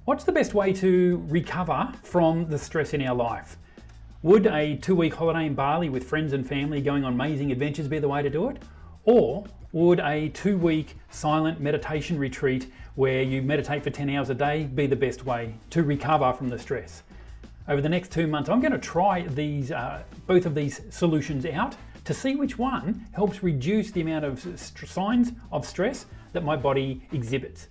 What's the best way to recover from the stress in our life? Would a 2-week holiday in Bali with friends and family going on amazing adventures be the way to do it? Or would a 2-week silent meditation retreat where you meditate for 10 hours a day be the best way to recover from the stress? Over the next 2 months, I'm going to try both of these solutions out to see which one helps reduce the amount of signs of stress that my body exhibits.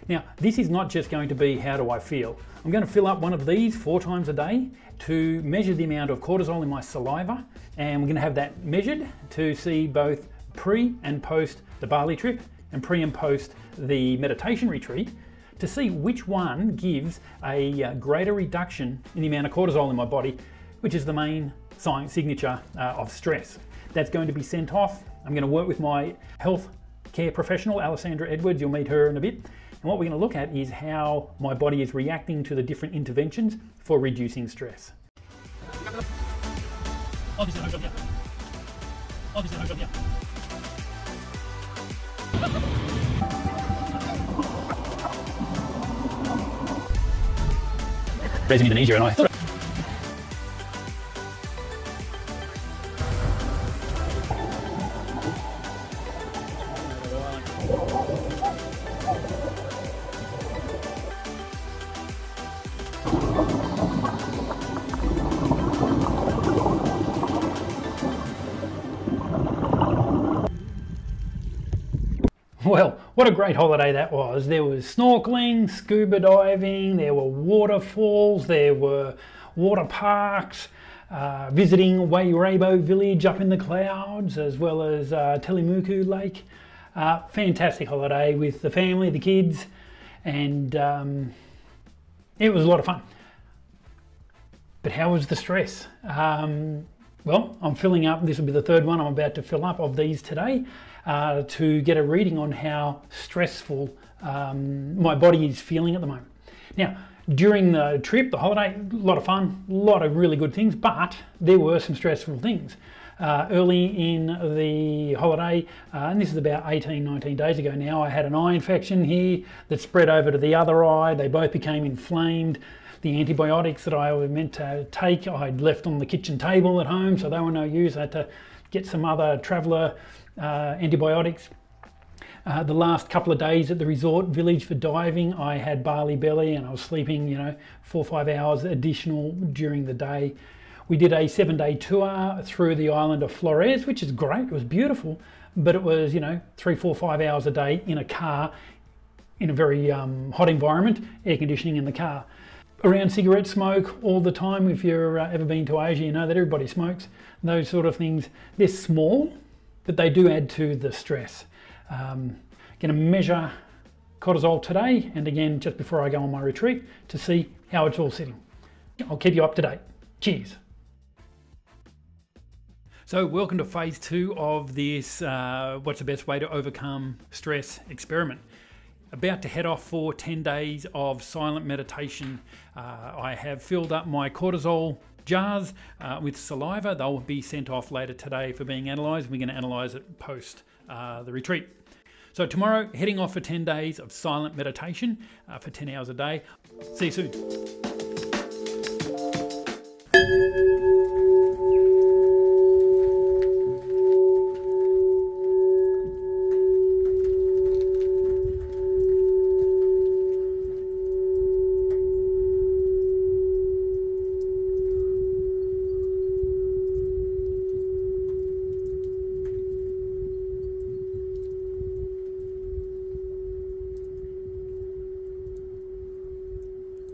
Now, this is not just going to be how do I feel. I'm going to fill up one of these 4 times a day to measure the amount of cortisol in my saliva, and we're going to have that measured to see both pre and post the Bali trip and pre and post the meditation retreat to see which one gives a greater reduction in the amount of cortisol in my body, which is the main signature of stress. That's going to be sent off. I'm going to work with my health care professional, Alessandra Edwards. You'll meet her in a bit. And what we're going to look at is how my body is reacting to the different interventions for reducing stress. Raising Indonesia and I. Well, what a great holiday that was. There was snorkeling, scuba diving, there were waterfalls, there were water parks, visiting Wairabo village up in the clouds, as well as Telemuku Lake. Fantastic holiday with the family, the kids, and it was a lot of fun. But how was the stress? Well, I'm filling up, this will be the 3rd one I'm about to fill up of these today, to get a reading on how stressful my body is feeling at the moment. Now, during the trip, the holiday, a lot of fun, a lot of really good things, but there were some stressful things. Early in the holiday, and this is about 18, 19 days ago now, I had an eye infection here that spread over to the other eye. They both became inflamed. The antibiotics that I was meant to take, I'd left on the kitchen table at home, so they were no use. I had to get some other traveller antibiotics. The last couple of days at the resort village for diving, I had Bali belly and I was sleeping, 4 or 5 hours additional during the day. We did a 7-day tour through the island of Flores, which is great. It was beautiful, but it was, 3, 4, 5 hours a day in a car in a very hot environment, air conditioning in the car. Around cigarette smoke all the time. If you've ever been to Asia, you know that everybody smokes. Those sort of things, they're small, but they do add to the stress. Going to measure cortisol today and again just before I go on my retreat to see how it's all sitting. I'll keep you up to date. Cheers. So welcome to phase 2 of this what's the best way to overcome stress experiment. About to head off for 10 days of silent meditation. I have filled up my cortisol jars with saliva. They'll be sent off later today for being analysed. We're going to analyse it post the retreat. So tomorrow, heading off for 10 days of silent meditation for 10 hours a day. See you soon.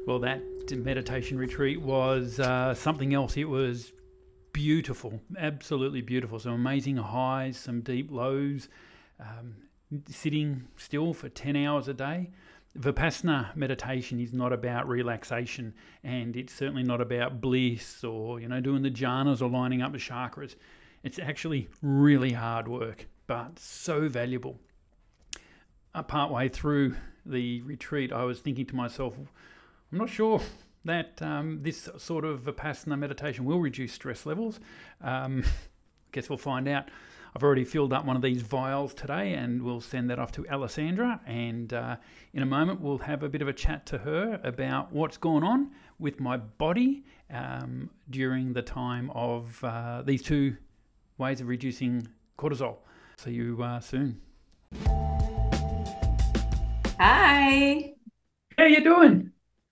Well, that meditation retreat was something else. It was beautiful, absolutely beautiful. Some amazing highs, some deep lows, sitting still for 10 hours a day. Vipassana meditation is not about relaxation, and it's certainly not about bliss or, doing the jhanas or lining up the chakras. It's actually really hard work, but so valuable. Partway through the retreat, I was thinking to myself, I'm not sure that this sort of Vipassana meditation will reduce stress levels. Guess we'll find out. I've already filled up one of these vials today, and we'll send that off to Alessandra. And in a moment, we'll have a bit of a chat to her about what's going on with my body during the time of these 2 ways of reducing cortisol. See you soon. Hi. How you doing?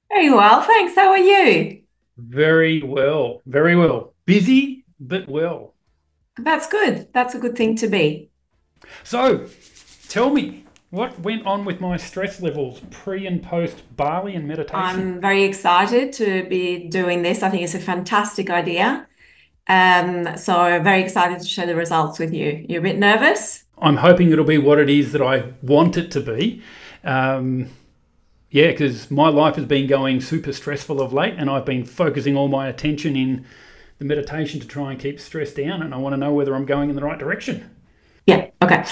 Very well, thanks. How are you? Very well, very well. Busy, but well. That's good. That's a good thing to be. So, tell me, what went on with my stress levels pre and post Bali and meditation? I'm very excited to be doing this. I think it's a fantastic idea. So very excited to share the results with you. You're a bit nervous? I'm hoping it'll be what it is that I want it to be. Yeah, because my life has been going super stressful of late, and I've been focusing all my attention in the meditation to try and keep stress down, and I want to know whether I'm going in the right direction. Yeah, okay.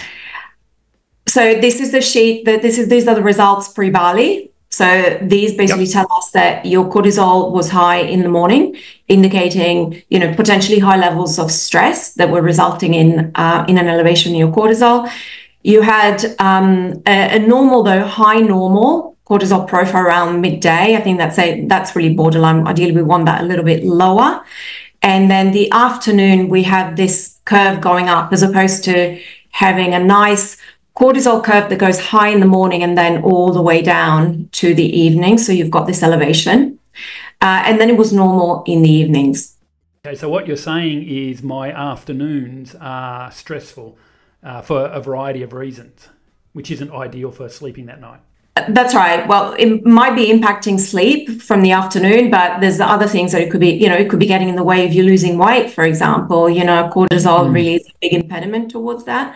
So this is the sheet that these are the results pre-Bali. So these basically Yep. tell us that your cortisol was high in the morning, indicating, potentially high levels of stress that were resulting in an elevation in your cortisol. You had a normal, though high normal cortisol profile around midday. I think that's really borderline. Ideally, we want that a little bit lower. And then the afternoon, we have this curve going up as opposed to having a nice cortisol curve that goes high in the morning and then all the way down to the evening. So you've got this elevation. And then it was normal in the evenings. Okay, so what you're saying is my afternoons are stressful for a variety of reasons, which isn't ideal for sleeping that night. That's right. Well, it might be impacting sleep from the afternoon, but there's other things that it could be, it could be getting in the way of you losing weight, for example. Cortisol really is a big impediment towards that.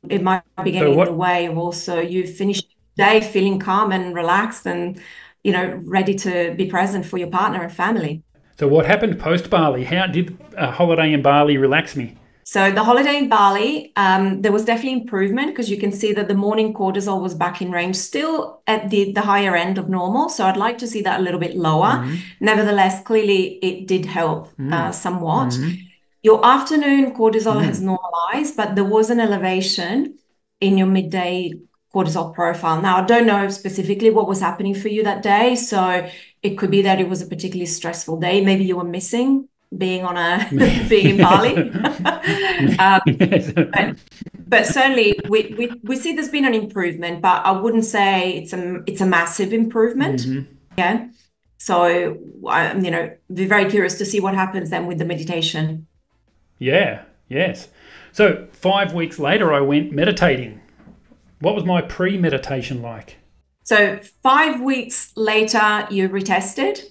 It might be getting in the way of also you finishing the day feeling calm and relaxed and, ready to be present for your partner and family. So what happened post Bali? How did a holiday in Bali relax me? So the holiday in Bali, there was definitely improvement because you can see that the morning cortisol was back in range, still at the higher end of normal. So I'd like to see that a little bit lower. Nevertheless, clearly it did help somewhat. Your afternoon cortisol has normalized, but there was an elevation in your midday cortisol profile. Now, I don't know specifically what was happening for you that day. So it could be that it was a particularly stressful day. Maybe you were missing being in Bali. But certainly we see there's been an improvement, but I wouldn't say it's a massive improvement. Yeah. So I'm be very curious to see what happens then with the meditation. Yeah, yes. So 5 weeks later I went meditating. What was my pre-meditation like? So 5 weeks later you retested.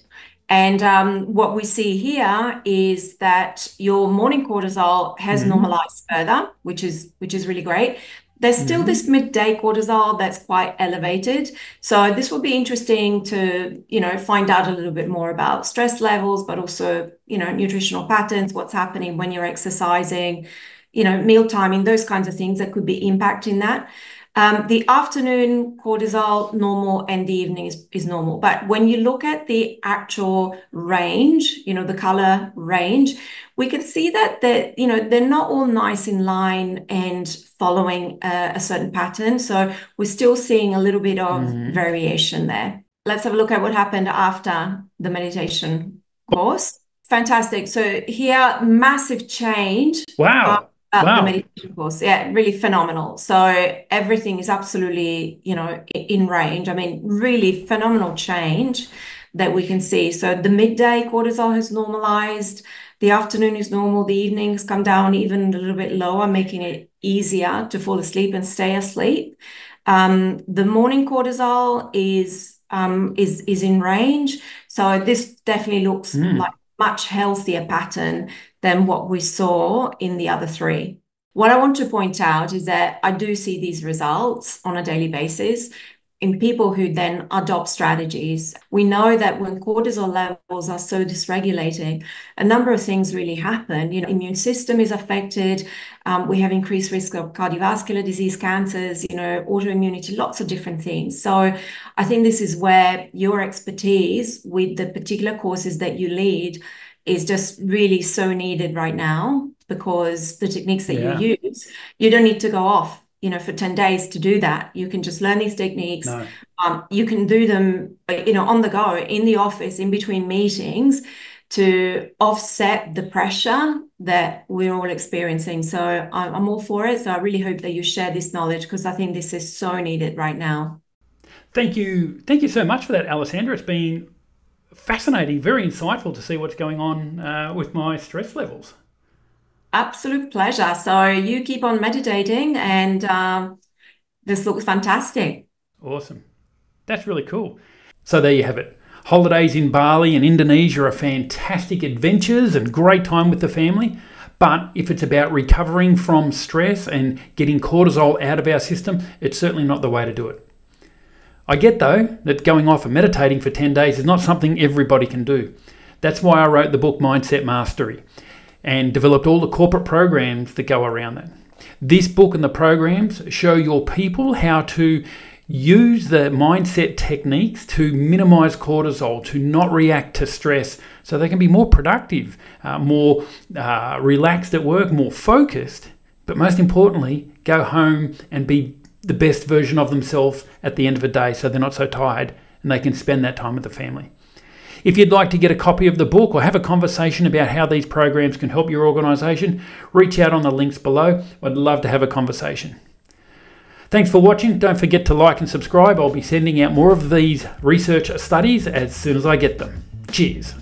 And what we see here is that your morning cortisol has normalized further, which is really great. There's still this midday cortisol that's quite elevated. So this will be interesting to, find out a little bit more about stress levels, but also, nutritional patterns, what's happening when you're exercising, meal timing, those kinds of things that could be impacting that. The afternoon cortisol normal and the evening is normal. But when you look at the actual range, the color range, we can see that they're not all nice in line and following a certain pattern. So we're still seeing a little bit of variation there. Let's have a look at what happened after the meditation course. Fantastic. So here, massive change. Wow. The meditation course. Yeah, really phenomenal. So everything is absolutely, in range. I mean, really phenomenal change that we can see. So the midday cortisol has normalized. The afternoon is normal. The evening has come down even a little bit lower, making it easier to fall asleep and stay asleep. The morning cortisol is in range. So this definitely looks like much healthier pattern than what we saw in the other three. What I want to point out is that I do see these results on a daily basis in people who then adopt strategies. We know that when cortisol levels are so dysregulated, a number of things really happen. Immune system is affected. We have increased risk of cardiovascular disease, cancers, autoimmunity, lots of different things. So I think this is where your expertise with the particular courses that you lead is just really so needed right now, because the techniques that Yeah. you use, you don't need to go off, for 10 days to do that. You can just learn these techniques. No. You can do them, on the go, in the office, in between meetings, to offset the pressure that we're all experiencing. So I'm all for it. So I really hope that you share this knowledge, because I think this is so needed right now. Thank you. Thank you so much for that, Alessandra. It's been fascinating, very insightful to see what's going on with my stress levels. Absolute pleasure. So you keep on meditating, and this looks fantastic. Awesome. That's really cool. So there you have it. Holidays in Bali and Indonesia are fantastic adventures and great time with the family. But if it's about recovering from stress and getting cortisol out of our system, it's certainly not the way to do it. I get, though, that going off and meditating for 10 days is not something everybody can do. That's why I wrote the book Mindset Mastery and developed all the corporate programs that go around that. This book and the programs show your people how to use the mindset techniques to minimize cortisol, to not react to stress, so they can be more productive, more relaxed at work, more focused, but most importantly, go home and be the best version of themselves at the end of the day, so they're not so tired and they can spend that time with the family. If you'd like to get a copy of the book or have a conversation about how these programs can help your organisation, reach out on the links below. I'd love to have a conversation. Thanks for watching. Don't forget to like and subscribe. I'll be sending out more of these research studies as soon as I get them. Cheers.